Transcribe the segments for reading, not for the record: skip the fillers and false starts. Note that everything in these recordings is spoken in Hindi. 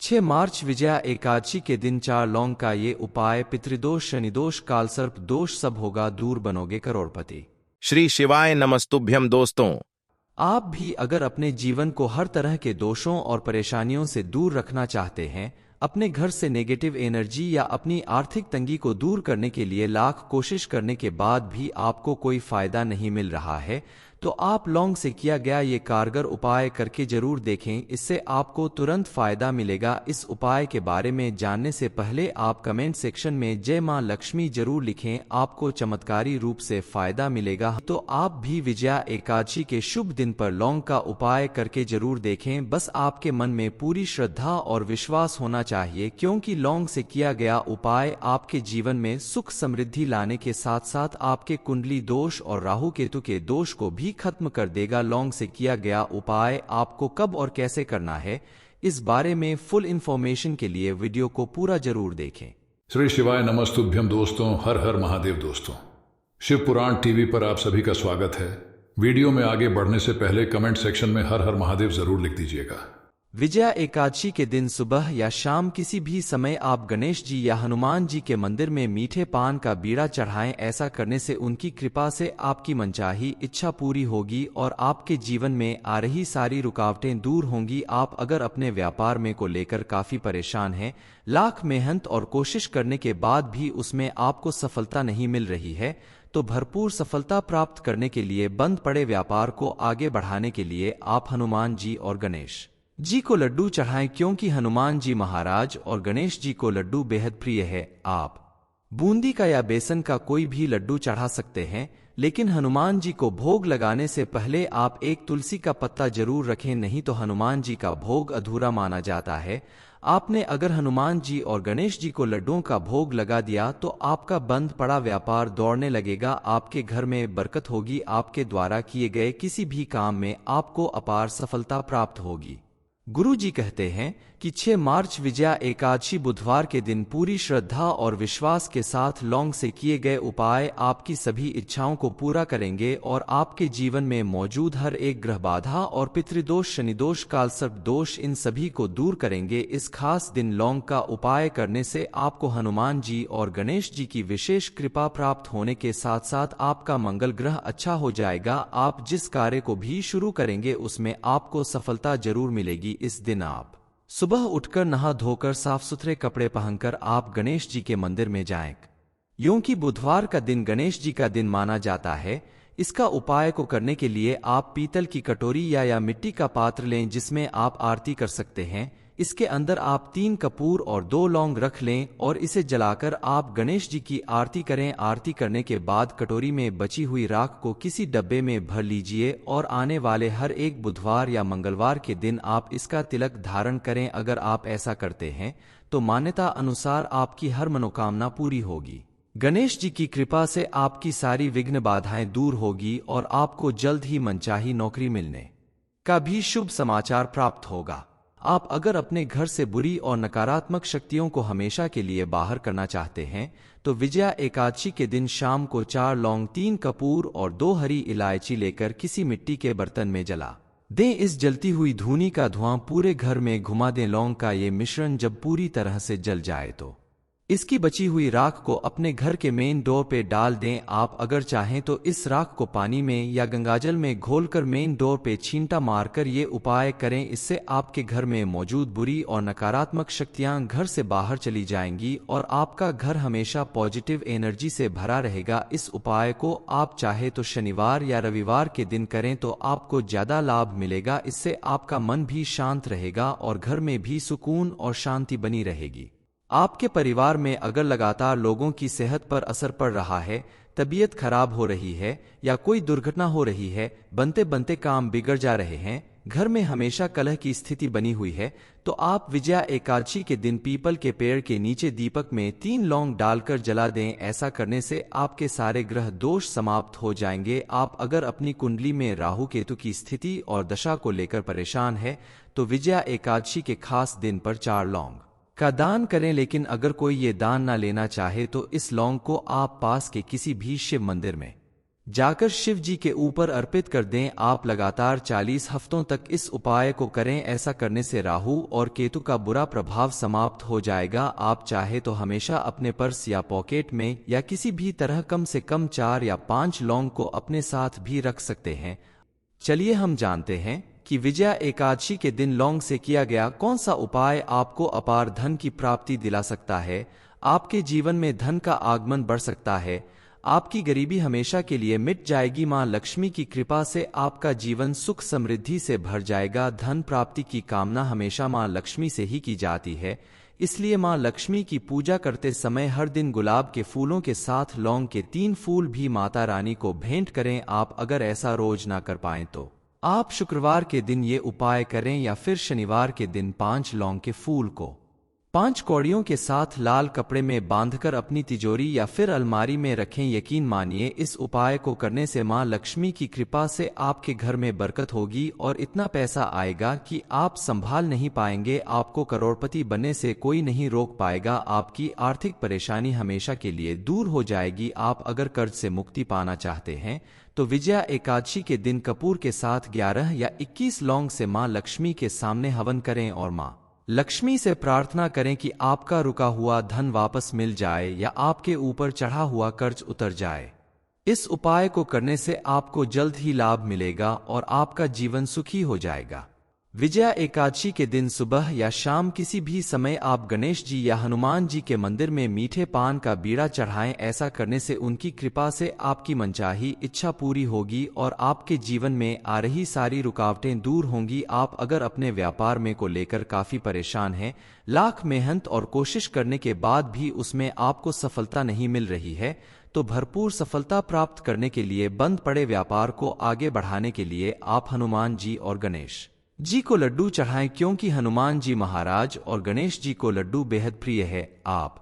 6 मार्च विजया एकादशी के दिन 4 लौंग का ये उपाय पितृदोष, शनिदोष, कालसर्प दोष सब होगा दूर, बनोगे करोड़पति। श्री शिवाय नमस्तुभ्यम। दोस्तों, आप भी अगर अपने जीवन को हर तरह के दोषों और परेशानियों से दूर रखना चाहते हैं, अपने घर से नेगेटिव एनर्जी या अपनी आर्थिक तंगी को दूर करने के लिए लाख कोशिश करने के बाद भी आपको कोई फायदा नहीं मिल रहा है, तो आप लौंग से किया गया ये कारगर उपाय करके जरूर देखें। इससे आपको तुरंत फायदा मिलेगा। इस उपाय के बारे में जानने से पहले आप कमेंट सेक्शन में जय मां लक्ष्मी जरूर लिखें, आपको चमत्कारी रूप से फायदा मिलेगा। तो आप भी विजया एकादशी के शुभ दिन पर लौंग का उपाय करके जरूर देखें। बस आपके मन में पूरी श्रद्धा और विश्वास होना चाहिए, क्योंकि लौंग से किया गया उपाय आपके जीवन में सुख समृद्धि लाने के साथ साथ आपके कुंडली दोष और राहु केतु के दोष को भी खत्म कर देगा। लौंग से किया गया उपाय आपको कब और कैसे करना है, इस बारे में फुल इंफॉर्मेशन के लिए वीडियो को पूरा जरूर देखें। श्री शिवाय नमस्तुभ्यम। दोस्तों, हर हर महादेव। दोस्तों, शिव पुराण टीवी पर आप सभी का स्वागत है। वीडियो में आगे बढ़ने से पहले कमेंट सेक्शन में हर हर महादेव जरूर लिख दीजिएगा। विजया एकादशी के दिन सुबह या शाम किसी भी समय आप गणेश जी या हनुमान जी के मंदिर में मीठे पान का बीड़ा चढ़ाएं। ऐसा करने से उनकी कृपा से आपकी मनचाही इच्छा पूरी होगी और आपके जीवन में आ रही सारी रुकावटें दूर होंगी। आप अगर अपने व्यापार में को लेकर काफी परेशान हैं, लाख मेहनत और कोशिश करने के बाद भी उसमें आपको सफलता नहीं मिल रही है, तो भरपूर सफलता प्राप्त करने के लिए बंद पड़े व्यापार को आगे बढ़ाने के लिए आप हनुमान जी और गणेश जी को लड्डू चढ़ाएं, क्योंकि हनुमान जी महाराज और गणेश जी को लड्डू बेहद प्रिय है। आप बूंदी का या बेसन का कोई भी लड्डू चढ़ा सकते हैं, लेकिन हनुमान जी को भोग लगाने से पहले आप एक तुलसी का पत्ता जरूर रखें, नहीं तो हनुमान जी का भोग अधूरा माना जाता है। आपने अगर हनुमान जी और गणेश जी को लड्डुओं का भोग लगा दिया तो आपका बंद पड़ा व्यापार दौड़ने लगेगा, आपके घर में बरकत होगी, आपके द्वारा किए गए किसी भी काम में आपको अपार सफलता प्राप्त होगी। गुरु जी कहते हैं कि 6 मार्च विजया एकादशी बुधवार के दिन पूरी श्रद्धा और विश्वास के साथ लौंग से किए गए उपाय आपकी सभी इच्छाओं को पूरा करेंगे और आपके जीवन में मौजूद हर एक ग्रह बाधा और पितृदोष, शनिदोष, कालसर्प दोष, इन सभी को दूर करेंगे। इस खास दिन लौंग का उपाय करने से आपको हनुमान जी और गणेश जी की विशेष कृपा प्राप्त होने के साथ साथ आपका मंगल ग्रह अच्छा हो जाएगा। आप जिस कार्य को भी शुरू करेंगे उसमें आपको सफलता जरूर मिलेगी। इस दिन आप सुबह उठकर नहा धोकर साफ सुथरे कपड़े पहनकर आप गणेश जी के मंदिर में जाएं, क्योंकि बुधवार का दिन गणेश जी का दिन माना जाता है। इसका उपाय को करने के लिए आप पीतल की कटोरी या मिट्टी का पात्र लें, जिसमें आप आरती कर सकते हैं। इसके अंदर आप 3 कपूर और 2 लौंग रख लें और इसे जलाकर आप गणेश जी की आरती करें। आरती करने के बाद कटोरी में बची हुई राख को किसी डब्बे में भर लीजिए और आने वाले हर एक बुधवार या मंगलवार के दिन आप इसका तिलक धारण करें। अगर आप ऐसा करते हैं तो मान्यता अनुसार आपकी हर मनोकामना पूरी होगी। गणेश जी की कृपा से आपकी सारी विघ्न बाधाएं दूर होगी और आपको जल्द ही मनचाही नौकरी मिलने का भी शुभ समाचार प्राप्त होगा। आप अगर अपने घर से बुरी और नकारात्मक शक्तियों को हमेशा के लिए बाहर करना चाहते हैं, तो विजया एकादशी के दिन शाम को 4 लौंग, 3 कपूर और 2 हरी इलायची लेकर किसी मिट्टी के बर्तन में जला दें। इस जलती हुई धूनी का धुआं पूरे घर में घुमा दें। लौंग का ये मिश्रण जब पूरी तरह से जल जाए तो इसकी बची हुई राख को अपने घर के मेन डोर पे डाल दें। आप अगर चाहें तो इस राख को पानी में या गंगाजल में घोलकर मेन डोर पे छींटा मारकर ये उपाय करें। इससे आपके घर में मौजूद बुरी और नकारात्मक शक्तियां घर से बाहर चली जाएंगी और आपका घर हमेशा पॉजिटिव एनर्जी से भरा रहेगा। इस उपाय को आप चाहे तो शनिवार या रविवार के दिन करें तो आपको ज्यादा लाभ मिलेगा। इससे आपका मन भी शांत रहेगा और घर में भी सुकून और शांति बनी रहेगी। आपके परिवार में अगर लगातार लोगों की सेहत पर असर पड़ रहा है, तबीयत खराब हो रही है या कोई दुर्घटना हो रही है, बनते बनते काम बिगड़ जा रहे हैं, घर में हमेशा कलह की स्थिति बनी हुई है, तो आप विजया एकादशी के दिन पीपल के पेड़ के नीचे दीपक में 3 लौंग डालकर जला दें। ऐसा करने से आपके सारे ग्रह दोष समाप्त हो जाएंगे। आप अगर अपनी कुंडली में राहु केतु की स्थिति और दशा को लेकर परेशान है, तो विजया एकादशी के खास दिन पर 4 लौंग का दान करें। लेकिन अगर कोई ये दान ना लेना चाहे तो इस लौंग को आप पास के किसी भी शिव मंदिर में जाकर शिव जी के ऊपर अर्पित कर दें। आप लगातार 40 हफ्तों तक इस उपाय को करें। ऐसा करने से राहु और केतु का बुरा प्रभाव समाप्त हो जाएगा। आप चाहे तो हमेशा अपने पर्स या पॉकेट में या किसी भी तरह कम से कम 4 या 5 लौंग को अपने साथ भी रख सकते हैं। चलिए हम जानते हैं कि विजया एकादशी के दिन लौंग से किया गया कौन सा उपाय आपको अपार धन की प्राप्ति दिला सकता है, आपके जीवन में धन का आगमन बढ़ सकता है, आपकी गरीबी हमेशा के लिए मिट जाएगी। मां लक्ष्मी की कृपा से आपका जीवन सुख समृद्धि से भर जाएगा। धन प्राप्ति की कामना हमेशा मां लक्ष्मी से ही की जाती है, इसलिए मां लक्ष्मी की पूजा करते समय हर दिन गुलाब के फूलों के साथ लौंग के 3 फूल भी माता रानी को भेंट करें। आप अगर ऐसा रोज ना कर पाएं तो आप शुक्रवार के दिन ये उपाय करें या फिर शनिवार के दिन 5 लौंग के फूल को 5 कौड़ियों के साथ लाल कपड़े में बांधकर अपनी तिजोरी या फिर अलमारी में रखें। यकीन मानिए इस उपाय को करने से मां लक्ष्मी की कृपा से आपके घर में बरकत होगी और इतना पैसा आएगा कि आप संभाल नहीं पाएंगे। आपको करोड़पति बनने से कोई नहीं रोक पाएगा। आपकी आर्थिक परेशानी हमेशा के लिए दूर हो जाएगी। आप अगर कर्ज से मुक्ति पाना चाहते हैं तो विजया एकादशी के दिन कपूर के साथ 11 या 21 लौंग से मां लक्ष्मी के सामने हवन करें और मां लक्ष्मी से प्रार्थना करें कि आपका रुका हुआ धन वापस मिल जाए या आपके ऊपर चढ़ा हुआ कर्ज उतर जाए। इस उपाय को करने से आपको जल्द ही लाभ मिलेगा और आपका जीवन सुखी हो जाएगा। विजया एकादशी के दिन सुबह या शाम किसी भी समय आप गणेश जी या हनुमान जी के मंदिर में मीठे पान का बीड़ा चढ़ाएं। ऐसा करने से उनकी कृपा से आपकी मनचाही इच्छा पूरी होगी और आपके जीवन में आ रही सारी रुकावटें दूर होंगी। आप अगर अपने व्यापार में को लेकर काफी परेशान हैं, लाख मेहनत और कोशिश करने के बाद भी उसमें आपको सफलता नहीं मिल रही है, तो भरपूर सफलता प्राप्त करने के लिए बंद पड़े व्यापार को आगे बढ़ाने के लिए आप हनुमान जी और गणेश जी को लड्डू चढ़ाएं, क्योंकि हनुमान जी महाराज और गणेश जी को लड्डू बेहद प्रिय है। आप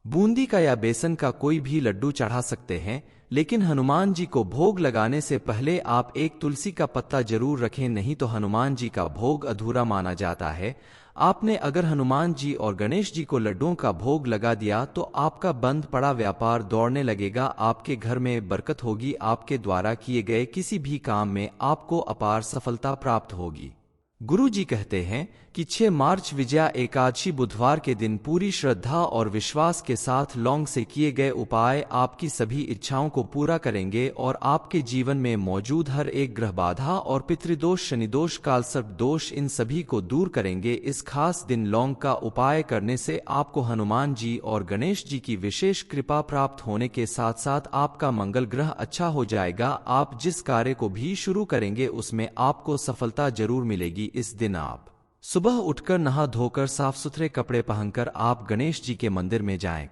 बूंदी का या बेसन का कोई भी लड्डू चढ़ा सकते हैं, लेकिन हनुमान जी को भोग लगाने से पहले आप एक तुलसी का पत्ता जरूर रखें, नहीं तो हनुमान जी का भोग अधूरा माना जाता है। आपने अगर हनुमान जी और गणेश जी को लड्डुओं का भोग लगा दिया तो आपका बंद पड़ा व्यापार दौड़ने लगेगा। आपके घर में बरकत होगी। आपके द्वारा किए गए किसी भी काम में आपको अपार सफलता प्राप्त होगी। गुरु जी कहते हैं कि 6 मार्च विजया एकादशी बुधवार के दिन पूरी श्रद्धा और विश्वास के साथ लौंग से किए गए उपाय आपकी सभी इच्छाओं को पूरा करेंगे और आपके जीवन में मौजूद हर एक ग्रह बाधा और पितृदोष, शनिदोष, कालसर्प दोष, इन सभी को दूर करेंगे। इस खास दिन लौंग का उपाय करने से आपको हनुमान जी और गणेश जी की विशेष कृपा प्राप्त होने के साथ साथ आपका मंगल ग्रह अच्छा हो जाएगा। आप जिस कार्य को भी शुरू करेंगे उसमें आपको सफलता जरूर मिलेगी। इस दिन आप सुबह उठकर नहा धोकर साफ सुथरे कपड़े पहनकर आप गणेश जी के मंदिर में जाएं।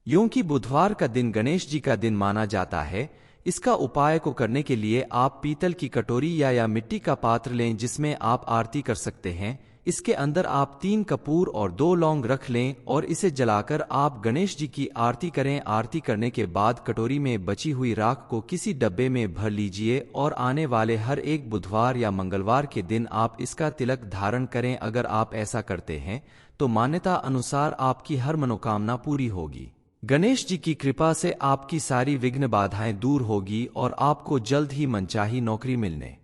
क्योंकि बुधवार का दिन गणेश जी का दिन माना जाता है, इसका उपाय को करने के लिए आप पीतल की कटोरी या मिट्टी का पात्र लें जिसमें आप आरती कर सकते हैं। इसके अंदर आप 3 कपूर और 2 लौंग रख लें और इसे जलाकर आप गणेश जी की आरती करें। आरती करने के बाद कटोरी में बची हुई राख को किसी डब्बे में भर लीजिए और आने वाले हर एक बुधवार या मंगलवार के दिन आप इसका तिलक धारण करें। अगर आप ऐसा करते हैं तो मान्यता अनुसार आपकी हर मनोकामना पूरी होगी। गणेश जी की कृपा से आपकी सारी विघ्न बाधाएं दूर होगी और आपको जल्द ही मनचाही नौकरी मिलने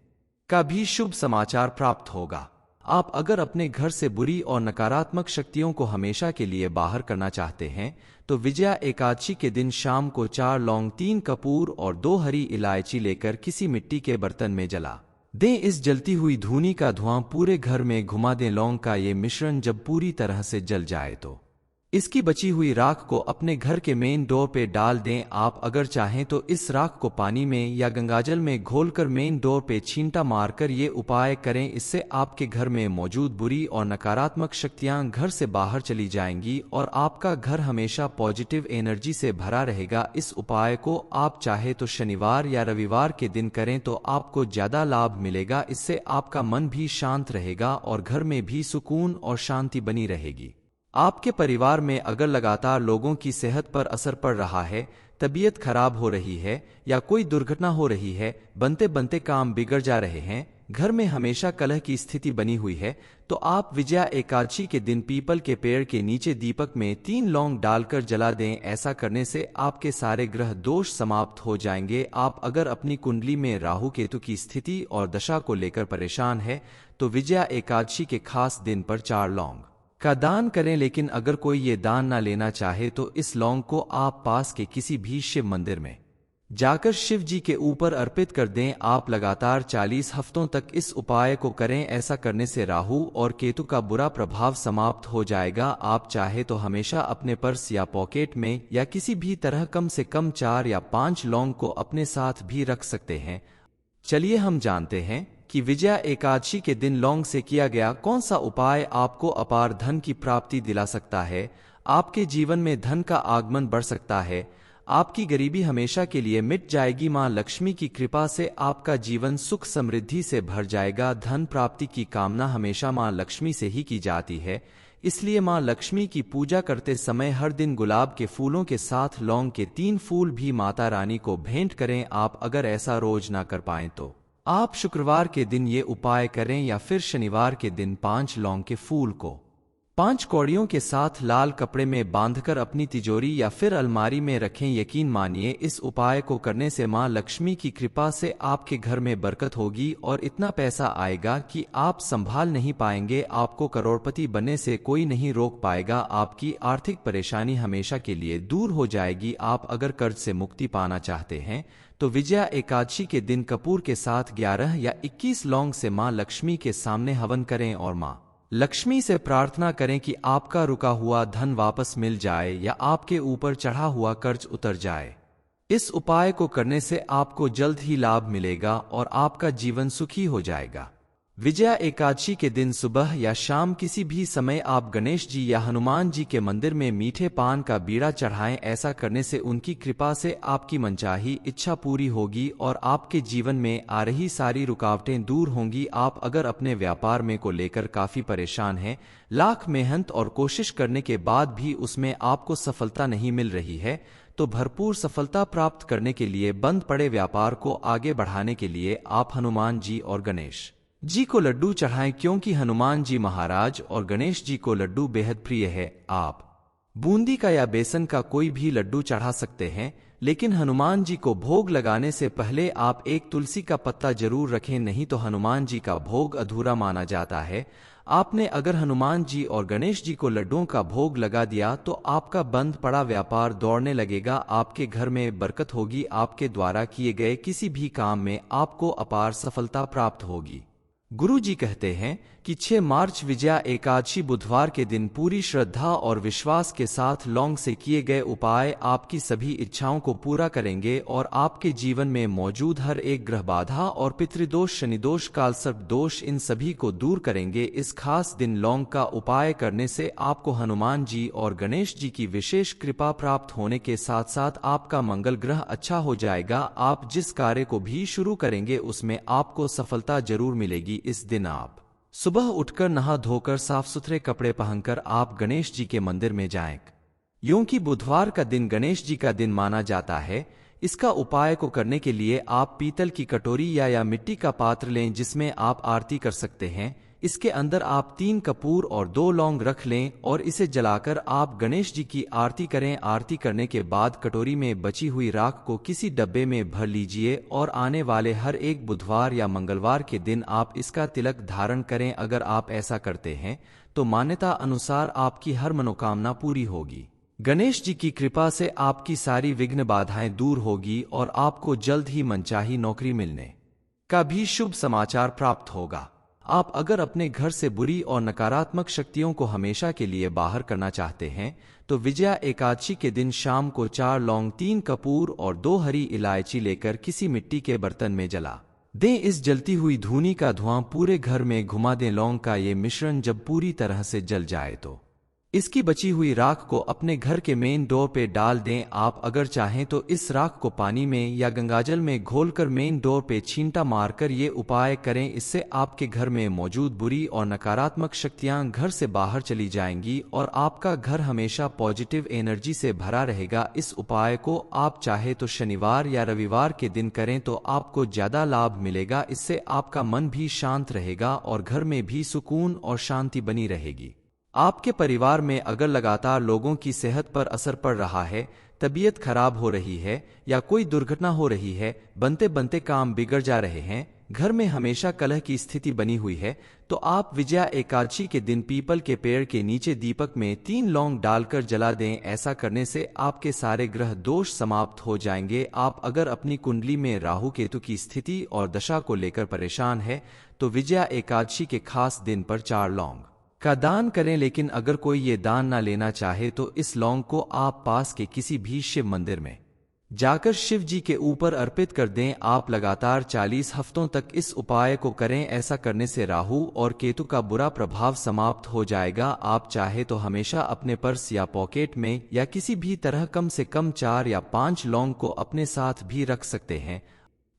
का भी शुभ समाचार प्राप्त होगा। आप अगर अपने घर से बुरी और नकारात्मक शक्तियों को हमेशा के लिए बाहर करना चाहते हैं तो विजया एकादशी के दिन शाम को 4 लौंग, 3 कपूर और 2 हरी इलायची लेकर किसी मिट्टी के बर्तन में जला दें। इस जलती हुई धूनी का धुआं पूरे घर में घुमा दें। लौंग का ये मिश्रण जब पूरी तरह से जल जाए तो इसकी बची हुई राख को अपने घर के मेन डोर पे डाल दें। आप अगर चाहें तो इस राख को पानी में या गंगाजल में घोलकर मेन डोर पे छींटा मारकर ये उपाय करें। इससे आपके घर में मौजूद बुरी और नकारात्मक शक्तियां घर से बाहर चली जाएंगी और आपका घर हमेशा पॉजिटिव एनर्जी से भरा रहेगा। इस उपाय को आप चाहे तो शनिवार या रविवार के दिन करें तो आपको ज्यादा लाभ मिलेगा। इससे आपका मन भी शांत रहेगा और घर में भी सुकून और शांति बनी रहेगी। आपके परिवार में अगर लगातार लोगों की सेहत पर असर पड़ रहा है, तबीयत खराब हो रही है या कोई दुर्घटना हो रही है, बनते बनते काम बिगड़ जा रहे हैं, घर में हमेशा कलह की स्थिति बनी हुई है, तो आप विजया एकादशी के दिन पीपल के पेड़ के नीचे दीपक में 3 लौंग डालकर जला दें। ऐसा करने से आपके सारे ग्रह दोष समाप्त हो जाएंगे। आप अगर अपनी कुंडली में राहु केतु की स्थिति और दशा को लेकर परेशान है तो विजया एकादशी के खास दिन पर 4 लौंग का दान करें। लेकिन अगर कोई ये दान ना लेना चाहे तो इस लौंग को आप पास के किसी भी शिव मंदिर में जाकर शिव जी के ऊपर अर्पित कर दें। आप लगातार 40 हफ्तों तक इस उपाय को करें। ऐसा करने से राहु और केतु का बुरा प्रभाव समाप्त हो जाएगा। आप चाहे तो हमेशा अपने पर्स या पॉकेट में या किसी भी तरह कम से कम 4 या 5 लौंग को अपने साथ भी रख सकते हैं। चलिए हम जानते हैं कि विजया एकादशी के दिन लौंग से किया गया कौन सा उपाय आपको अपार धन की प्राप्ति दिला सकता है, आपके जीवन में धन का आगमन बढ़ सकता है, आपकी गरीबी हमेशा के लिए मिट जाएगी। मां लक्ष्मी की कृपा से आपका जीवन सुख समृद्धि से भर जाएगा। धन प्राप्ति की कामना हमेशा मां लक्ष्मी से ही की जाती है, इसलिए मां लक्ष्मी की पूजा करते समय हर दिन गुलाब के फूलों के साथ लौंग के 3 फूल भी माता रानी को भेंट करें। आप अगर ऐसा रोज ना कर पाएं तो आप शुक्रवार के दिन ये उपाय करें या फिर शनिवार के दिन 5 लौंग के फूल को 5 कौड़ियों के साथ लाल कपड़े में बांधकर अपनी तिजोरी या फिर अलमारी में रखें। यकीन मानिए इस उपाय को करने से मां लक्ष्मी की कृपा से आपके घर में बरकत होगी और इतना पैसा आएगा कि आप संभाल नहीं पाएंगे। आपको करोड़पति बनने से कोई नहीं रोक पाएगा। आपकी आर्थिक परेशानी हमेशा के लिए दूर हो जाएगी। आप अगर कर्ज से मुक्ति पाना चाहते हैं तो विजया एकादशी के दिन कपूर के साथ 11 या 21 लौंग से मां लक्ष्मी के सामने हवन करें और मां लक्ष्मी से प्रार्थना करें कि आपका रुका हुआ धन वापस मिल जाए या आपके ऊपर चढ़ा हुआ कर्ज उतर जाए। इस उपाय को करने से आपको जल्द ही लाभ मिलेगा और आपका जीवन सुखी हो जाएगा। विजया एकादशी के दिन सुबह या शाम किसी भी समय आप गणेश जी या हनुमान जी के मंदिर में मीठे पान का बीड़ा चढ़ाएं। ऐसा करने से उनकी कृपा से आपकी मनचाही इच्छा पूरी होगी और आपके जीवन में आ रही सारी रुकावटें दूर होंगी। आप अगर अपने व्यापार में को लेकर काफी परेशान हैं, लाख मेहनत और कोशिश करने के बाद भी उसमें आपको सफलता नहीं मिल रही है, तो भरपूर सफलता प्राप्त करने के लिए बंद पड़े व्यापार को आगे बढ़ाने के लिए आप हनुमान जी और गणेश जी को लड्डू चढ़ाएं, क्योंकि हनुमान जी महाराज और गणेश जी को लड्डू बेहद प्रिय है। आप बूंदी का या बेसन का कोई भी लड्डू चढ़ा सकते हैं, लेकिन हनुमान जी को भोग लगाने से पहले आप एक तुलसी का पत्ता जरूर रखें, नहीं तो हनुमान जी का भोग अधूरा माना जाता है। आपने अगर हनुमान जी और गणेश जी को लड्डुओं का भोग लगा दिया तो आपका बंद पड़ा व्यापार दौड़ने लगेगा। आपके घर में बरकत होगी। आपके द्वारा किए गए किसी भी काम में आपको अपार सफलता प्राप्त होगी। गुरु जी कहते हैं कि 6 मार्च विजया एकादशी बुधवार के दिन पूरी श्रद्धा और विश्वास के साथ लौंग से किए गए उपाय आपकी सभी इच्छाओं को पूरा करेंगे और आपके जीवन में मौजूद हर एक ग्रह बाधा और पितृदोष, शनिदोष, कालसर्प दोष, इन सभी को दूर करेंगे। इस खास दिन लौंग का उपाय करने से आपको हनुमान जी और गणेश जी की विशेष कृपा प्राप्त होने के साथ साथ आपका मंगल ग्रह अच्छा हो जाएगा। आप जिस कार्य को भी शुरू करेंगे उसमें आपको सफलता जरूर मिलेगी। इस दिन आप सुबह उठकर नहा धोकर साफ सुथरे कपड़े पहनकर आप गणेश जी के मंदिर में जाएं। क्योंकि बुधवार का दिन गणेश जी का दिन माना जाता है, इसका उपाय को करने के लिए आप पीतल की कटोरी या मिट्टी का पात्र लें जिसमें आप आरती कर सकते हैं। इसके अंदर आप 3 कपूर और 2 लौंग रख लें और इसे जलाकर आप गणेश जी की आरती करें। आरती करने के बाद कटोरी में बची हुई राख को किसी डब्बे में भर लीजिए और आने वाले हर एक बुधवार या मंगलवार के दिन आप इसका तिलक धारण करें। अगर आप ऐसा करते हैं तो मान्यता अनुसार आपकी हर मनोकामना पूरी होगी। गणेश जी की कृपा से आपकी सारी विघ्न बाधाएं दूर होगी और आपको जल्द ही मनचाही नौकरी मिलने का भी शुभ समाचार प्राप्त होगा। आप अगर अपने घर से बुरी और नकारात्मक शक्तियों को हमेशा के लिए बाहर करना चाहते हैं तो विजया एकादशी के दिन शाम को 4 लौंग, 3 कपूर और 2 हरी इलायची लेकर किसी मिट्टी के बर्तन में जला दें। इस जलती हुई धूनी का धुआं पूरे घर में घुमा दें। लौंग का ये मिश्रण जब पूरी तरह से जल जाए तो इसकी बची हुई राख को अपने घर के मेन डोर पे डाल दें। आप अगर चाहें तो इस राख को पानी में या गंगाजल में घोलकर मेन डोर पे छींटा मारकर ये उपाय करें। इससे आपके घर में मौजूद बुरी और नकारात्मक शक्तियां घर से बाहर चली जाएंगी और आपका घर हमेशा पॉजिटिव एनर्जी से भरा रहेगा। इस उपाय को आप चाहे तो शनिवार या रविवार के दिन करें तो आपको ज्यादा लाभ मिलेगा। इससे आपका मन भी शांत रहेगा और घर में भी सुकून और शांति बनी रहेगी। आपके परिवार में अगर लगातार लोगों की सेहत पर असर पड़ रहा है, तबीयत खराब हो रही है या कोई दुर्घटना हो रही है, बनते बनते काम बिगड़ जा रहे हैं, घर में हमेशा कलह की स्थिति बनी हुई है, तो आप विजया एकादशी के दिन पीपल के पेड़ के नीचे दीपक में 3 लौंग डालकर जला दें। ऐसा करने से आपके सारे ग्रह दोष समाप्त हो जाएंगे। आप अगर अपनी कुंडली में राहु केतु की स्थिति और दशा को लेकर परेशान है तो विजया एकादशी के खास दिन पर 4 लौंग का दान करें। लेकिन अगर कोई ये दान ना लेना चाहे तो इस लौंग को आप पास के किसी भी शिव मंदिर में जाकर शिव जी के ऊपर अर्पित कर दें। आप लगातार 40 हफ्तों तक इस उपाय को करें। ऐसा करने से राहु और केतु का बुरा प्रभाव समाप्त हो जाएगा। आप चाहे तो हमेशा अपने पर्स या पॉकेट में या किसी भी तरह कम से कम 4 या 5 लौंग को अपने साथ भी रख सकते हैं।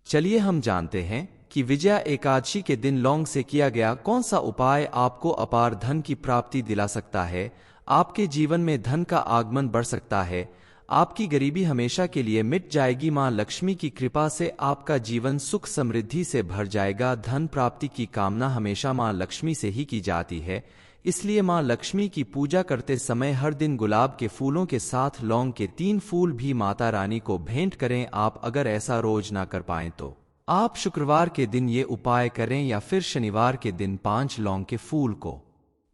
चलिए हम जानते हैं कि विजया एकादशी के दिन लौंग से किया गया कौन सा उपाय आपको अपार धन की प्राप्ति दिला सकता है, आपके जीवन में धन का आगमन बढ़ सकता है, आपकी गरीबी हमेशा के लिए मिट जाएगी। मां लक्ष्मी की कृपा से आपका जीवन सुख समृद्धि से भर जाएगा। धन प्राप्ति की कामना हमेशा मां लक्ष्मी से ही की जाती है, इसलिए मां लक्ष्मी की पूजा करते समय हर दिन गुलाब के फूलों के साथ लौंग के 3 फूल भी माता रानी को भेंट करें। आप अगर ऐसा रोज ना कर पाएं तो आप शुक्रवार के दिन ये उपाय करें या फिर शनिवार के दिन 5 लौंग के फूल को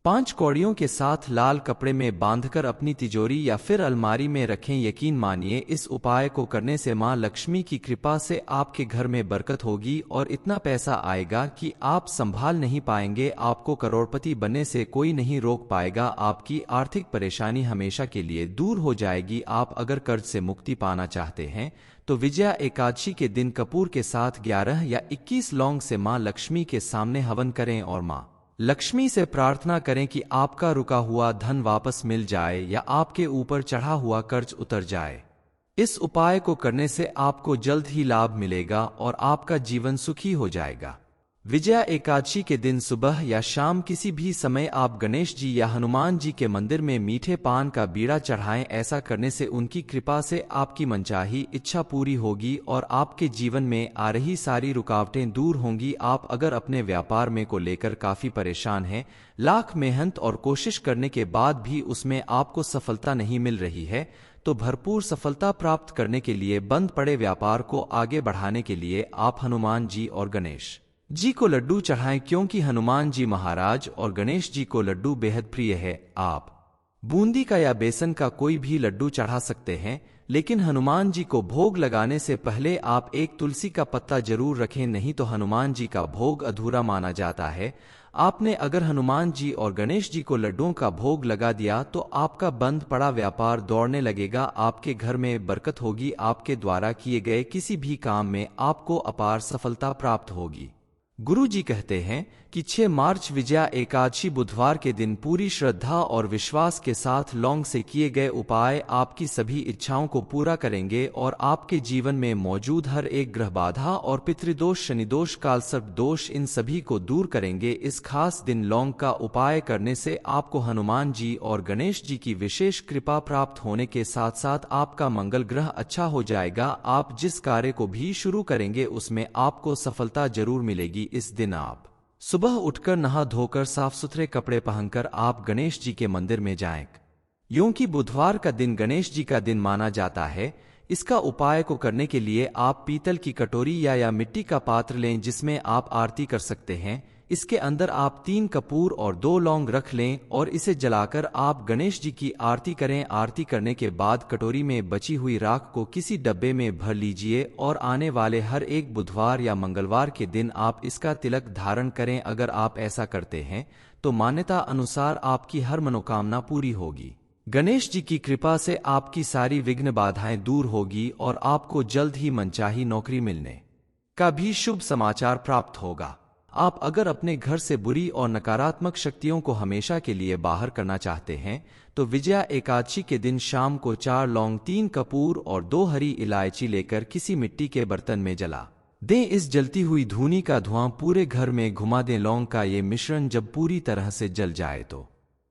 5 कौड़ियों के साथ लाल कपड़े में बांधकर अपनी तिजोरी या फिर अलमारी में रखें। यकीन मानिए इस उपाय को करने से मां लक्ष्मी की कृपा से आपके घर में बरकत होगी और इतना पैसा आएगा कि आप संभाल नहीं पाएंगे। आपको करोड़पति बनने से कोई नहीं रोक पाएगा। आपकी आर्थिक परेशानी हमेशा के लिए दूर हो जाएगी। आप अगर कर्ज से मुक्ति पाना चाहते हैं तो विजया एकादशी के दिन कपूर के साथ 11 या 21 लौंग से मां लक्ष्मी के सामने हवन करें और मां लक्ष्मी से प्रार्थना करें कि आपका रुका हुआ धन वापस मिल जाए या आपके ऊपर चढ़ा हुआ कर्ज उतर जाए। इस उपाय को करने से आपको जल्द ही लाभ मिलेगा और आपका जीवन सुखी हो जाएगा। विजया एकादशी के दिन सुबह या शाम किसी भी समय आप गणेश जी या हनुमान जी के मंदिर में मीठे पान का बीड़ा चढ़ाएं। ऐसा करने से उनकी कृपा से आपकी मनचाही इच्छा पूरी होगी और आपके जीवन में आ रही सारी रुकावटें दूर होंगी। आप अगर अपने व्यापार में को लेकर काफी परेशान हैं, लाख मेहनत और कोशिश करने के बाद भी उसमें आपको सफलता नहीं मिल रही है, तो भरपूर सफलता प्राप्त करने के लिए बंद पड़े व्यापार को आगे बढ़ाने के लिए आप हनुमान जी और गणेश जी को लड्डू चढ़ाएं, क्योंकि हनुमान जी महाराज और गणेश जी को लड्डू बेहद प्रिय है। आप बूंदी का या बेसन का कोई भी लड्डू चढ़ा सकते हैं, लेकिन हनुमान जी को भोग लगाने से पहले आप एक तुलसी का पत्ता जरूर रखें, नहीं तो हनुमान जी का भोग अधूरा माना जाता है। आपने अगर हनुमान जी और गणेश जी को लड्डुओं का भोग लगा दिया तो आपका बंद पड़ा व्यापार दौड़ने लगेगा। आपके घर में बरकत होगी। आपके द्वारा किए गए किसी भी काम में आपको अपार सफलता प्राप्त होगी। गुरु जी कहते हैं कि 6 मार्च विजया एकादशी बुधवार के दिन पूरी श्रद्धा और विश्वास के साथ लौंग से किए गए उपाय आपकी सभी इच्छाओं को पूरा करेंगे और आपके जीवन में मौजूद हर एक ग्रह बाधा और पितृदोष, शनिदोष, कालसर्प दोष, इन सभी को दूर करेंगे। इस खास दिन लौंग का उपाय करने से आपको हनुमान जी और गणेश जी की विशेष कृपा प्राप्त होने के साथ साथ आपका मंगल ग्रह अच्छा हो जाएगा। आप जिस कार्य को भी शुरू करेंगे उसमें आपको सफलता जरूर मिलेगी। इस दिन आप सुबह उठकर नहा धोकर साफ सुथरे कपड़े पहनकर आप गणेश जी के मंदिर में जाएं। क्योंकि बुधवार का दिन गणेश जी का दिन माना जाता है, इसका उपाय को करने के लिए आप पीतल की कटोरी या मिट्टी का पात्र लें जिसमें आप आरती कर सकते हैं। इसके अंदर आप 3 कपूर और 2 लौंग रख लें और इसे जलाकर आप गणेश जी की आरती करें। आरती करने के बाद कटोरी में बची हुई राख को किसी डब्बे में भर लीजिए और आने वाले हर एक बुधवार या मंगलवार के दिन आप इसका तिलक धारण करें। अगर आप ऐसा करते हैं तो मान्यता अनुसार आपकी हर मनोकामना पूरी होगी। गणेश जी की कृपा से आपकी सारी विघ्न बाधाएं दूर होगी और आपको जल्द ही मनचाही नौकरी मिलने का भी शुभ समाचार प्राप्त होगा। आप अगर अपने घर से बुरी और नकारात्मक शक्तियों को हमेशा के लिए बाहर करना चाहते हैं तो विजया एकादशी के दिन शाम को 4 लौंग, 3 कपूर और 2 हरी इलायची लेकर किसी मिट्टी के बर्तन में जला दें। इस जलती हुई धूनी का धुआं पूरे घर में घुमा दें। लौंग का ये मिश्रण जब पूरी तरह से जल जाए तो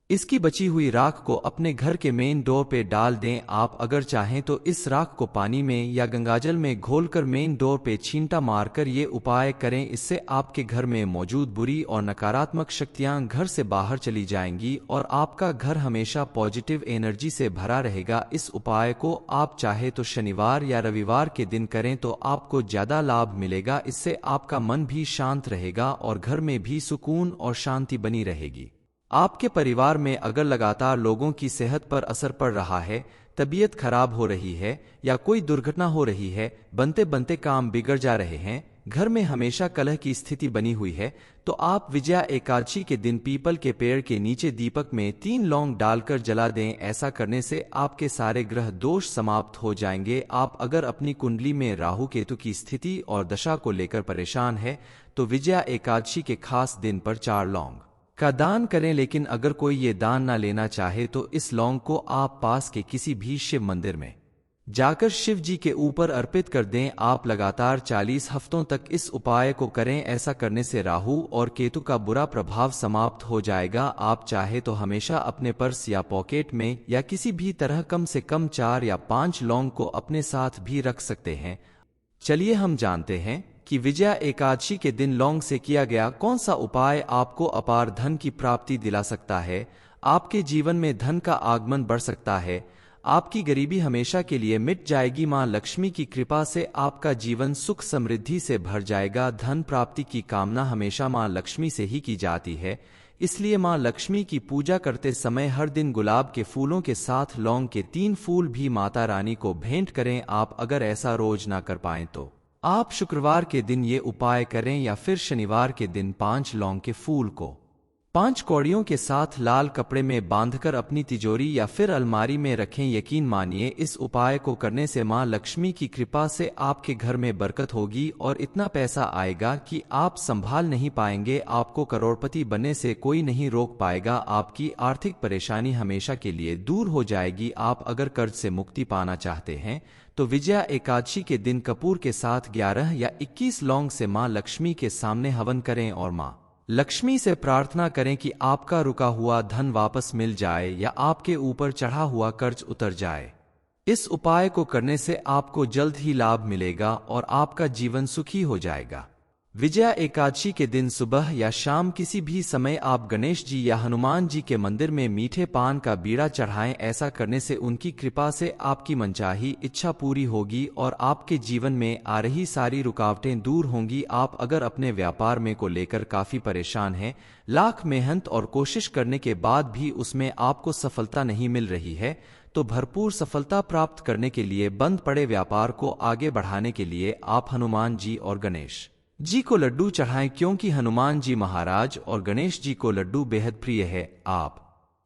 इसकी बची हुई राख को अपने घर के मेन डोर पे डाल दें। आप अगर चाहें तो इस राख को पानी में या गंगाजल में घोलकर मेन डोर पे छींटा मारकर ये उपाय करें। इससे आपके घर में मौजूद बुरी और नकारात्मक शक्तियां घर से बाहर चली जाएंगी और आपका घर हमेशा पॉजिटिव एनर्जी से भरा रहेगा। इस उपाय को आप चाहे तो शनिवार या रविवार के दिन करें तो आपको ज्यादा लाभ मिलेगा। इससे आपका मन भी शांत रहेगा और घर में भी सुकून और शांति बनी रहेगी। आपके परिवार में अगर लगातार लोगों की सेहत पर असर पड़ रहा है, तबीयत खराब हो रही है या कोई दुर्घटना हो रही है, बनते बनते काम बिगड़ जा रहे हैं, घर में हमेशा कलह की स्थिति बनी हुई है, तो आप विजया एकादशी के दिन पीपल के पेड़ के नीचे दीपक में 3 लौंग डालकर जला दें। ऐसा करने से आपके सारे ग्रह दोष समाप्त हो जाएंगे। आप अगर अपनी कुंडली में राहु केतु की स्थिति और दशा को लेकर परेशान है तो विजया एकादशी के खास दिन पर 4 लौंग का दान करें। लेकिन अगर कोई ये दान ना लेना चाहे तो इस लौंग को आप पास के किसी भी शिव मंदिर में जाकर शिव जी के ऊपर अर्पित कर दें। आप लगातार 40 हफ्तों तक इस उपाय को करें। ऐसा करने से राहु और केतु का बुरा प्रभाव समाप्त हो जाएगा। आप चाहे तो हमेशा अपने पर्स या पॉकेट में या किसी भी तरह कम से कम 4 या 5 लौंग को अपने साथ भी रख सकते हैं। चलिए हम जानते हैं कि विजया एकादशी के दिन लौंग से किया गया कौन सा उपाय आपको अपार धन की प्राप्ति दिला सकता है, आपके जीवन में धन का आगमन बढ़ सकता है, आपकी गरीबी हमेशा के लिए मिट जाएगी। मां लक्ष्मी की कृपा से आपका जीवन सुख समृद्धि से भर जाएगा। धन प्राप्ति की कामना हमेशा मां लक्ष्मी से ही की जाती है, इसलिए मां लक्ष्मी की पूजा करते समय हर दिन गुलाब के फूलों के साथ लौंग के 3 फूल भी माता रानी को भेंट करें। आप अगर ऐसा रोज ना कर पाएं तो आप शुक्रवार के दिन ये उपाय करें या फिर शनिवार के दिन 5 लौंग के फूल को 5 कौड़ियों के साथ लाल कपड़े में बांधकर अपनी तिजोरी या फिर अलमारी में रखें। यकीन मानिए इस उपाय को करने से मां लक्ष्मी की कृपा से आपके घर में बरकत होगी और इतना पैसा आएगा कि आप संभाल नहीं पाएंगे। आपको करोड़पति बनने से कोई नहीं रोक पाएगा। आपकी आर्थिक परेशानी हमेशा के लिए दूर हो जाएगी। आप अगर कर्ज से मुक्ति पाना चाहते हैं तो विजया एकादशी के दिन कपूर के साथ 11 या 21 लौंग से मां लक्ष्मी के सामने हवन करें और मां लक्ष्मी से प्रार्थना करें कि आपका रुका हुआ धन वापस मिल जाए या आपके ऊपर चढ़ा हुआ कर्ज उतर जाए। इस उपाय को करने से आपको जल्द ही लाभ मिलेगा और आपका जीवन सुखी हो जाएगा। विजया एकादशी के दिन सुबह या शाम किसी भी समय आप गणेश जी या हनुमान जी के मंदिर में मीठे पान का बीड़ा चढ़ाएं। ऐसा करने से उनकी कृपा से आपकी मनचाही इच्छा पूरी होगी और आपके जीवन में आ रही सारी रुकावटें दूर होंगी। आप अगर अपने व्यापार में को लेकर काफी परेशान हैं, लाख मेहनत और कोशिश करने के बाद भी उसमें आपको सफलता नहीं मिल रही है, तो भरपूर सफलता प्राप्त करने के लिए बंद पड़े व्यापार को आगे बढ़ाने के लिए आप हनुमान जी और गणेश जी को लड्डू चढ़ाएं, क्योंकि हनुमान जी महाराज और गणेश जी को लड्डू बेहद प्रिय है। आप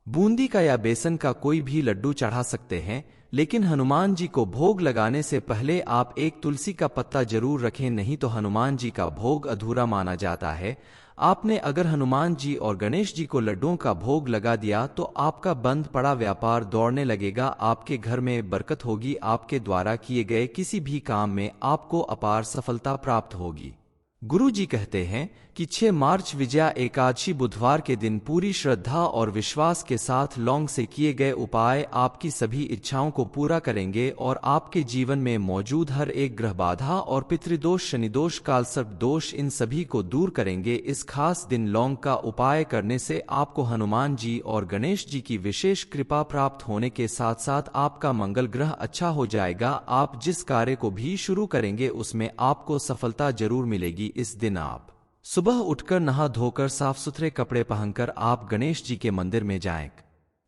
बूंदी का या बेसन का कोई भी लड्डू चढ़ा सकते हैं, लेकिन हनुमान जी को भोग लगाने से पहले आप एक तुलसी का पत्ता जरूर रखें, नहीं तो हनुमान जी का भोग अधूरा माना जाता है। आपने अगर हनुमान जी और गणेश जी को लड्डुओं का भोग लगा दिया तो आपका बंद पड़ा व्यापार दौड़ने लगेगा। आपके घर में बरकत होगी। आपके द्वारा किए गए किसी भी काम में आपको अपार सफलता प्राप्त होगी। गुरु जी कहते हैं कि 6 मार्च विजया एकादशी बुधवार के दिन पूरी श्रद्धा और विश्वास के साथ लौंग से किए गए उपाय आपकी सभी इच्छाओं को पूरा करेंगे और आपके जीवन में मौजूद हर एक ग्रह बाधा और पितृदोष, शनिदोष, कालसर्प दोष, इन सभी को दूर करेंगे। इस खास दिन लौंग का उपाय करने से आपको हनुमान जी और गणेश जी की विशेष कृपा प्राप्त होने के साथ साथ आपका मंगल ग्रह अच्छा हो जाएगा। आप जिस कार्य को भी शुरू करेंगे उसमें आपको सफलता जरूर मिलेगी। इस दिन आप सुबह उठकर नहा धोकर साफ सुथरे कपड़े पहनकर आप गणेश जी के मंदिर में जाएं।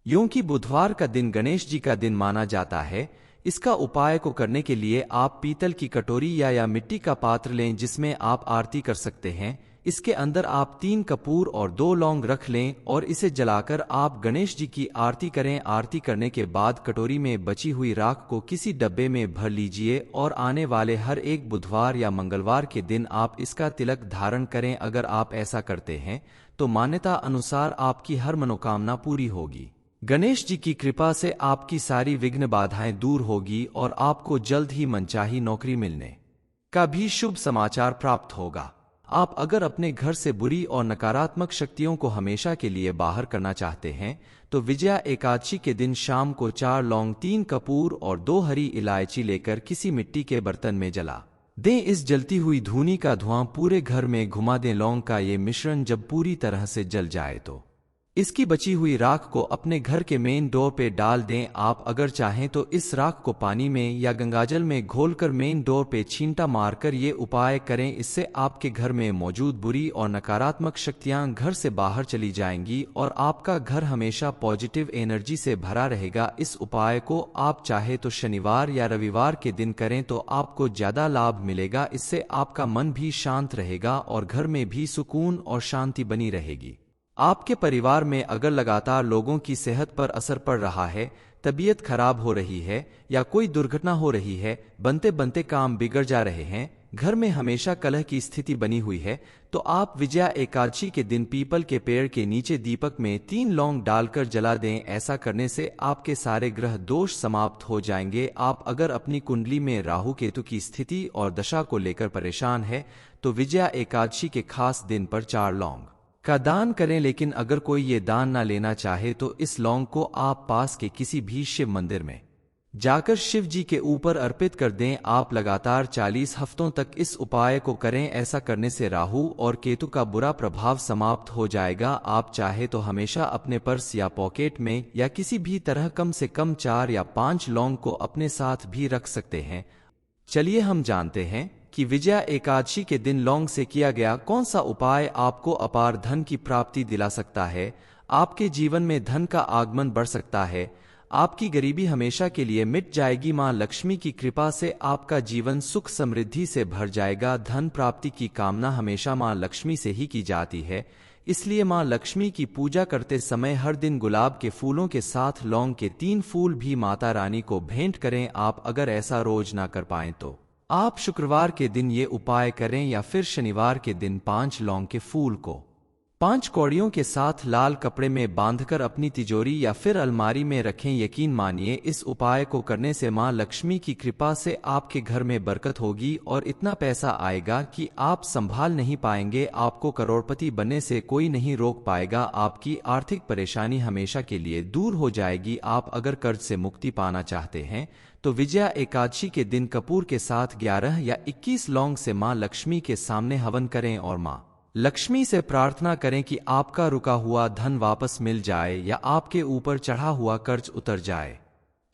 यूं कि बुधवार का दिन गणेश जी का दिन माना जाता है। इसका उपाय को करने के लिए आप पीतल की कटोरी या मिट्टी का पात्र लें जिसमें आप आरती कर सकते हैं। इसके अंदर आप 3 कपूर और 2 लौंग रख लें और इसे जलाकर आप गणेश जी की आरती करें। आरती करने के बाद कटोरी में बची हुई राख को किसी डब्बे में भर लीजिए और आने वाले हर एक बुधवार या मंगलवार के दिन आप इसका तिलक धारण करें। अगर आप ऐसा करते हैं तो मान्यता अनुसार आपकी हर मनोकामना पूरी होगी। गणेश जी की कृपा से आपकी सारी विघ्न बाधाएं दूर होगी और आपको जल्द ही मनचाही नौकरी मिलने का भी शुभ समाचार प्राप्त होगा। आप अगर अपने घर से बुरी और नकारात्मक शक्तियों को हमेशा के लिए बाहर करना चाहते हैं तो विजया एकादशी के दिन शाम को 4 लौंग, 3 कपूर और 2 हरी इलायची लेकर किसी मिट्टी के बर्तन में जला दें। इस जलती हुई धूनी का धुआं पूरे घर में घुमा दें। लौंग का ये मिश्रण जब पूरी तरह से जल जाए तो इसकी बची हुई राख को अपने घर के मेन डोर पे डाल दें। आप अगर चाहें तो इस राख को पानी में या गंगाजल में घोलकर मेन डोर पे छींटा मारकर ये उपाय करें। इससे आपके घर में मौजूद बुरी और नकारात्मक शक्तियां घर से बाहर चली जाएंगी और आपका घर हमेशा पॉजिटिव एनर्जी से भरा रहेगा। इस उपाय को आप चाहे तो शनिवार या रविवार के दिन करें तो आपको ज्यादा लाभ मिलेगा। इससे आपका मन भी शांत रहेगा और घर में भी सुकून और शांति बनी रहेगी। आपके परिवार में अगर लगातार लोगों की सेहत पर असर पड़ रहा है, तबीयत खराब हो रही है या कोई दुर्घटना हो रही है, बनते बनते काम बिगड़ जा रहे हैं, घर में हमेशा कलह की स्थिति बनी हुई है, तो आप विजया एकादशी के दिन पीपल के पेड़ के नीचे दीपक में 3 लौंग डालकर जला दें। ऐसा करने से आपके सारे ग्रह दोष समाप्त हो जाएंगे। आप अगर अपनी कुंडली में राहु केतु की स्थिति और दशा को लेकर परेशान है तो विजया एकादशी के खास दिन पर 4 लौंग का दान करें। लेकिन अगर कोई ये दान ना लेना चाहे तो इस लौंग को आप पास के किसी भी शिव मंदिर में जाकर शिव जी के ऊपर अर्पित कर दें। आप लगातार 40 हफ्तों तक इस उपाय को करें। ऐसा करने से राहु और केतु का बुरा प्रभाव समाप्त हो जाएगा। आप चाहे तो हमेशा अपने पर्स या पॉकेट में या किसी भी तरह कम से कम 4 या 5 लौंग को अपने साथ भी रख सकते हैं। चलिए हम जानते हैं कि विजया एकादशी के दिन लौंग से किया गया कौन सा उपाय आपको अपार धन की प्राप्ति दिला सकता है, आपके जीवन में धन का आगमन बढ़ सकता है, आपकी गरीबी हमेशा के लिए मिट जाएगी। मां लक्ष्मी की कृपा से आपका जीवन सुख समृद्धि से भर जाएगा। धन प्राप्ति की कामना हमेशा मां लक्ष्मी से ही की जाती है, इसलिए मां लक्ष्मी की पूजा करते समय हर दिन गुलाब के फूलों के साथ लौंग के 3 फूल भी माता रानी को भेंट करें। आप अगर ऐसा रोज ना कर पाएं तो आप शुक्रवार के दिन ये उपाय करें या फिर शनिवार के दिन 5 लौंग के फूल को 5 कौड़ियों के साथ लाल कपड़े में बांधकर अपनी तिजोरी या फिर अलमारी में रखें। यकीन मानिए इस उपाय को करने से मां लक्ष्मी की कृपा से आपके घर में बरकत होगी और इतना पैसा आएगा कि आप संभाल नहीं पाएंगे। आपको करोड़पति बनने से कोई नहीं रोक पाएगा। आपकी आर्थिक परेशानी हमेशा के लिए दूर हो जाएगी। आप अगर कर्ज से मुक्ति पाना चाहते हैं तो विजया एकादशी के दिन कपूर के साथ 11 या 21 लौंग से मां लक्ष्मी के सामने हवन करें और मां लक्ष्मी से प्रार्थना करें कि आपका रुका हुआ धन वापस मिल जाए या आपके ऊपर चढ़ा हुआ कर्ज उतर जाए।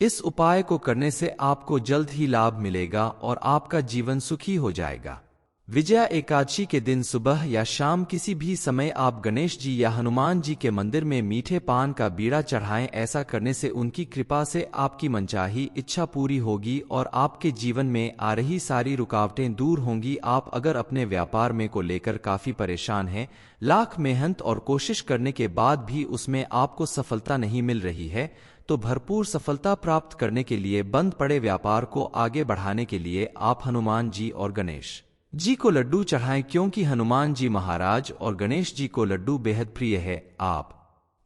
इस उपाय को करने से आपको जल्द ही लाभ मिलेगा और आपका जीवन सुखी हो जाएगा। विजया एकादशी के दिन सुबह या शाम किसी भी समय आप गणेश जी या हनुमान जी के मंदिर में मीठे पान का बीड़ा चढ़ाएं। ऐसा करने से उनकी कृपा से आपकी मनचाही इच्छा पूरी होगी और आपके जीवन में आ रही सारी रुकावटें दूर होंगी। आप अगर अपने व्यापार में को लेकर काफी परेशान हैं, लाख मेहनत और कोशिश करने के बाद भी उसमें आपको सफलता नहीं मिल रही है, तो भरपूर सफलता प्राप्त करने के लिए बंद पड़े व्यापार को आगे बढ़ाने के लिए आप हनुमान जी और गणेश जी को लड्डू चढ़ाएं, क्योंकि हनुमान जी महाराज और गणेश जी को लड्डू बेहद प्रिय है। आप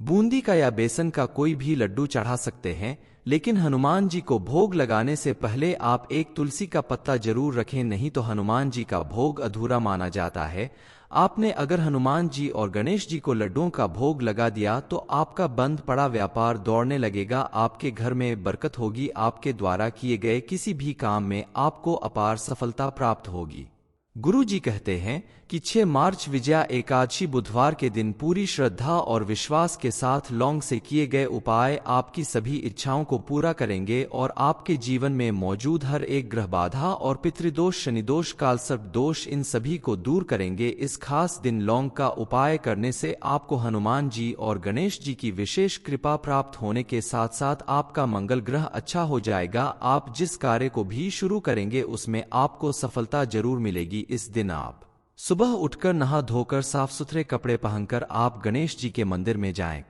बूंदी का या बेसन का कोई भी लड्डू चढ़ा सकते हैं, लेकिन हनुमान जी को भोग लगाने से पहले आप एक तुलसी का पत्ता जरूर रखें, नहीं तो हनुमान जी का भोग अधूरा माना जाता है। आपने अगर हनुमान जी और गणेश जी को लड्डुओं का भोग लगा दिया तो आपका बंद पड़ा व्यापार दौड़ने लगेगा। आपके घर में बरकत होगी। आपके द्वारा किए गए किसी भी काम में आपको अपार सफलता प्राप्त होगी। गुरु जी कहते हैं कि 6 मार्च विजया एकादशी बुधवार के दिन पूरी श्रद्धा और विश्वास के साथ लौंग से किए गए उपाय आपकी सभी इच्छाओं को पूरा करेंगे और आपके जीवन में मौजूद हर एक ग्रह बाधा और पितृदोष, शनिदोष, कालसर्प दोष, इन सभी को दूर करेंगे। इस खास दिन लौंग का उपाय करने से आपको हनुमान जी और गणेश जी की विशेष कृपा प्राप्त होने के साथ साथ आपका मंगल ग्रह अच्छा हो जाएगा। आप जिस कार्य को भी शुरू करेंगे उसमें आपको सफलता जरूर मिलेगी। इस दिन आप सुबह उठकर नहा धोकर साफ सुथरे कपड़े पहनकर आप गणेश जी के मंदिर में जाएं।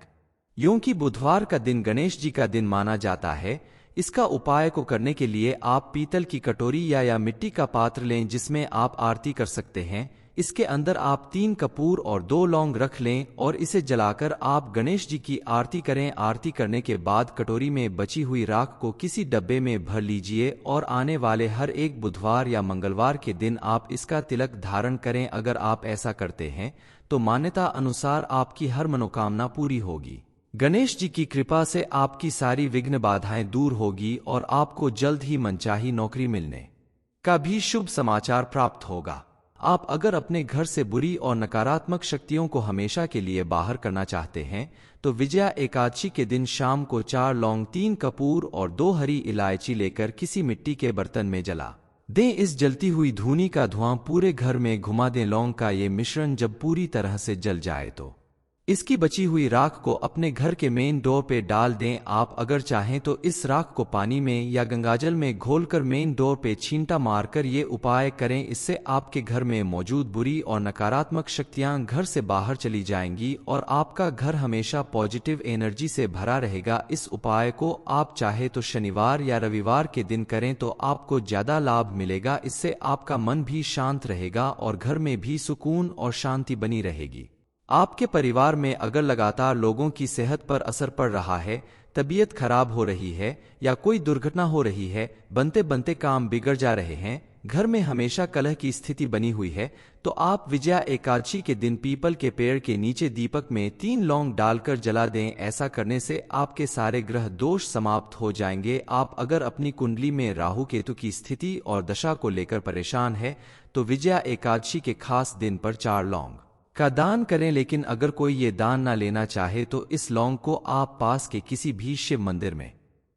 क्योंकि बुधवार का दिन गणेश जी का दिन माना जाता है, इसका उपाय को करने के लिए आप पीतल की कटोरी या मिट्टी का पात्र लें जिसमें आप आरती कर सकते हैं। इसके अंदर आप 3 कपूर और 2 लौंग रख लें और इसे जलाकर आप गणेश जी की आरती करें। आरती करने के बाद कटोरी में बची हुई राख को किसी डब्बे में भर लीजिए और आने वाले हर एक बुधवार या मंगलवार के दिन आप इसका तिलक धारण करें। अगर आप ऐसा करते हैं तो मान्यता अनुसार आपकी हर मनोकामना पूरी होगी। गणेश जी की कृपा से आपकी सारी विघ्न बाधाएं दूर होगी और आपको जल्द ही मनचाही नौकरी मिलने का भी शुभ समाचार प्राप्त होगा। आप अगर अपने घर से बुरी और नकारात्मक शक्तियों को हमेशा के लिए बाहर करना चाहते हैं तो विजया एकादशी के दिन शाम को 4 लौंग, 3 कपूर और 2 हरी इलायची लेकर किसी मिट्टी के बर्तन में जला दें। इस जलती हुई धूनी का धुआं पूरे घर में घुमा दें। लौंग का ये मिश्रण जब पूरी तरह से जल जाए तो इसकी बची हुई राख को अपने घर के मेन डोर पे डाल दें। आप अगर चाहें तो इस राख को पानी में या गंगाजल में घोलकर मेन डोर पे छींटा मारकर ये उपाय करें। इससे आपके घर में मौजूद बुरी और नकारात्मक शक्तियां घर से बाहर चली जाएंगी और आपका घर हमेशा पॉजिटिव एनर्जी से भरा रहेगा। इस उपाय को आप चाहे तो शनिवार या रविवार के दिन करें तो आपको ज्यादा लाभ मिलेगा। इससे आपका मन भी शांत रहेगा और घर में भी सुकून और शांति बनी रहेगी। आपके परिवार में अगर लगातार लोगों की सेहत पर असर पड़ रहा है, तबीयत खराब हो रही है या कोई दुर्घटना हो रही है, बनते बनते काम बिगड़ जा रहे हैं, घर में हमेशा कलह की स्थिति बनी हुई है, तो आप विजया एकादशी के दिन पीपल के पेड़ के नीचे दीपक में 3 लौंग डालकर जला दें। ऐसा करने से आपके सारे ग्रह दोष समाप्त हो जाएंगे। आप अगर अपनी कुंडली में राहु केतु की स्थिति और दशा को लेकर परेशान है तो विजया एकादशी के खास दिन पर 4 लौंग का दान करें। लेकिन अगर कोई ये दान ना लेना चाहे तो इस लौंग को आप पास के किसी भी शिव मंदिर में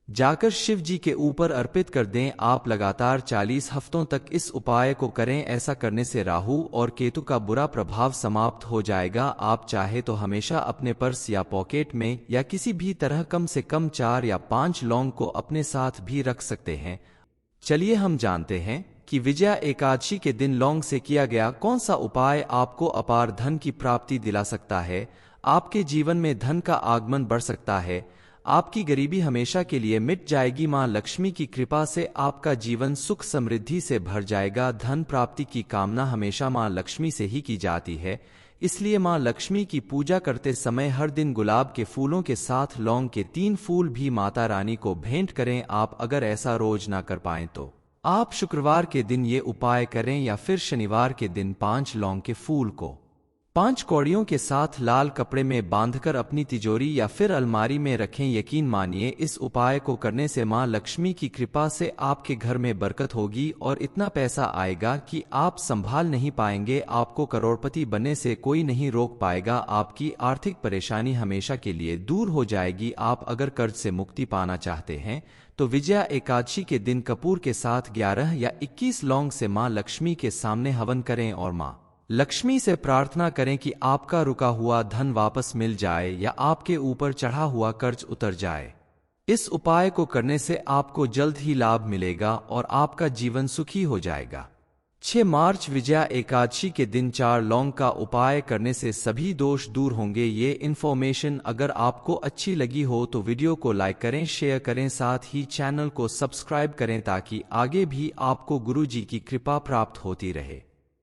जाकर शिव जी के ऊपर अर्पित कर दें। आप लगातार 40 हफ्तों तक इस उपाय को करें। ऐसा करने से राहु और केतु का बुरा प्रभाव समाप्त हो जाएगा। आप चाहे तो हमेशा अपने पर्स या पॉकेट में या किसी भी तरह कम से कम 4 या 5 लौंग को अपने साथ भी रख सकते हैं। चलिए हम जानते हैं कि विजया एकादशी के दिन लौंग से किया गया कौन सा उपाय आपको अपार धन की प्राप्ति दिला सकता है। आपके जीवन में धन का आगमन बढ़ सकता है। आपकी गरीबी हमेशा के लिए मिट जाएगी। मां लक्ष्मी की कृपा से आपका जीवन सुख समृद्धि से भर जाएगा। धन प्राप्ति की कामना हमेशा मां लक्ष्मी से ही की जाती है, इसलिए मां लक्ष्मी की पूजा करते समय हर दिन गुलाब के फूलों के साथ लौंग के 3 फूल भी माता रानी को भेंट करें। आप अगर ऐसा रोज ना कर पाएं तो आप शुक्रवार के दिन ये उपाय करें या फिर शनिवार के दिन 5 लौंग के फूल को 5 कौड़ियों के साथ लाल कपड़े में बांधकर अपनी तिजोरी या फिर अलमारी में रखें। यकीन मानिए इस उपाय को करने से मां लक्ष्मी की कृपा से आपके घर में बरकत होगी और इतना पैसा आएगा कि आप संभाल नहीं पाएंगे। आपको करोड़पति बनने से कोई नहीं रोक पाएगा। आपकी आर्थिक परेशानी हमेशा के लिए दूर हो जाएगी। आप अगर कर्ज से मुक्ति पाना चाहते हैं तो विजया एकादशी के दिन कपूर के साथ 11 या 21 लौंग से मां लक्ष्मी के सामने हवन करें और मां लक्ष्मी से प्रार्थना करें कि आपका रुका हुआ धन वापस मिल जाए या आपके ऊपर चढ़ा हुआ कर्ज उतर जाए। इस उपाय को करने से आपको जल्द ही लाभ मिलेगा और आपका जीवन सुखी हो जाएगा। 6 मार्च विजया एकादशी के दिन 4 लौंग का उपाय करने से सभी दोष दूर होंगे। ये इन्फॉर्मेशन अगर आपको अच्छी लगी हो तो वीडियो को लाइक करें, शेयर करें, साथ ही चैनल को सब्सक्राइब करें ताकि आगे भी आपको गुरु जी की कृपा प्राप्त होती रहे।